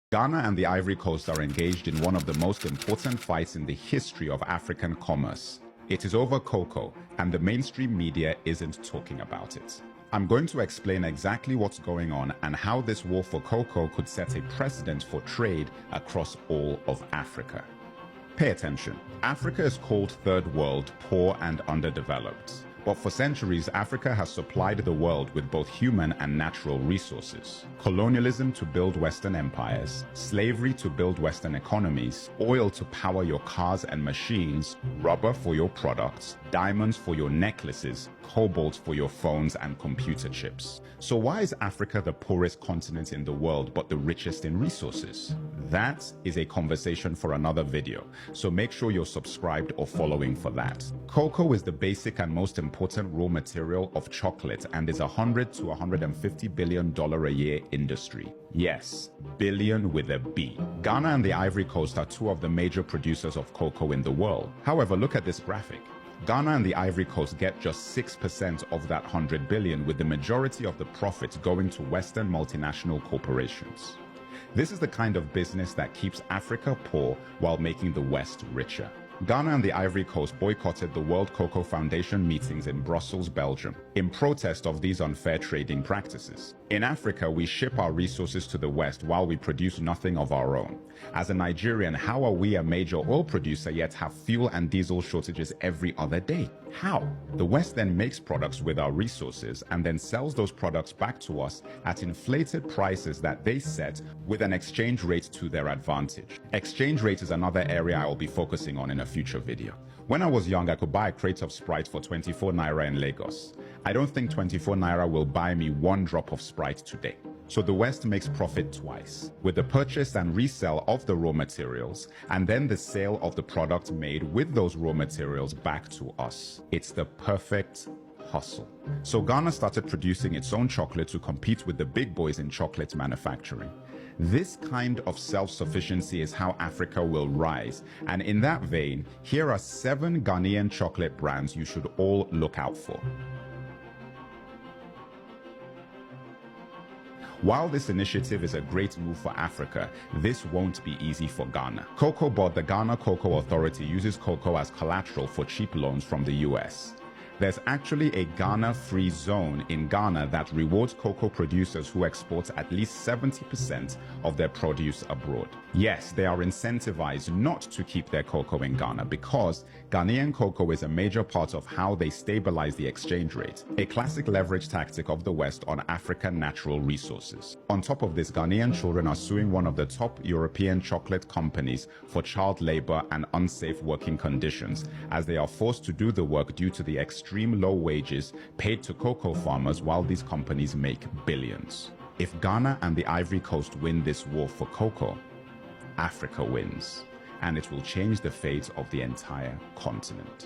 Ghana and the Ivory Coast are engaged in one of the most important fights in the history of African commerce. It is over cocoa, and the mainstream media isn't talking about it. I'm going to explain exactly what's going on and how this war for cocoa could set a precedent for trade across all of Africa. Pay attention. Africa is called Third World, poor and underdeveloped. But for centuries, Africa has supplied the world with both human and natural resources. Colonialism to build Western empires, slavery to build Western economies, oil to power your cars and machines, rubber for your products, diamonds for your necklaces, cobalt for your phones and computer chips. So why is Africa the poorest continent in the world but the richest in resources? That is a conversation for another video, so make sure you're subscribed or following for that. Cocoa is the basic and most important raw material of chocolate and is $100 to $150 billion a year industry. Yes, billion with a B. Ghana and the Ivory Coast are two of the major producers of cocoa in the world. However, look at this graphic. Ghana and the Ivory Coast get just 6% of that 100 billion, with the majority of the profits going to Western multinational corporations. This is the kind of business that keeps Africa poor while making the West richer. Ghana and the Ivory Coast boycotted the World Cocoa Foundation meetings in Brussels, Belgium, in protest of these unfair trading practices. In Africa, we ship our resources to the West while we produce nothing of our own. As a Nigerian, how are we a major oil producer yet have fuel and diesel shortages every other day? How? The West then makes products with our resources and then sells those products back to us at inflated prices that they set with an exchange rate to their advantage. Exchange rate is another area I will be focusing on in a future video. When I was young, I could buy a crate of Sprite for 24 Naira in Lagos. I don't think 24 Naira will buy me one drop of Sprite today. So the West makes profit twice, with the purchase and resale of the raw materials, and then the sale of the product made with those raw materials back to us. It's the perfect hustle. So Ghana started producing its own chocolate to compete with the big boys in chocolate manufacturing. This kind of self-sufficiency is how Africa will rise. And in that vein, here are 7 Ghanaian chocolate brands you should all look out for. While this initiative is a great move for Africa, this won't be easy for Ghana. Cocoa Board, the Ghana Cocoa Authority, uses cocoa as collateral for cheap loans from the US. There's actually a Ghana-free zone in Ghana that rewards cocoa producers who export at least 70% of their produce abroad. Yes, they are incentivized not to keep their cocoa in Ghana because Ghanaian cocoa is a major part of how they stabilize the exchange rate, a classic leverage tactic of the West on African natural resources. On top of this, Ghanaian children are suing one of the top European chocolate companies for child labor and unsafe working conditions, as they are forced to do the work due to the extreme low wages paid to cocoa farmers while these companies make billions. If Ghana and the Ivory Coast win this war for cocoa, Africa wins, and it will change the fate of the entire continent.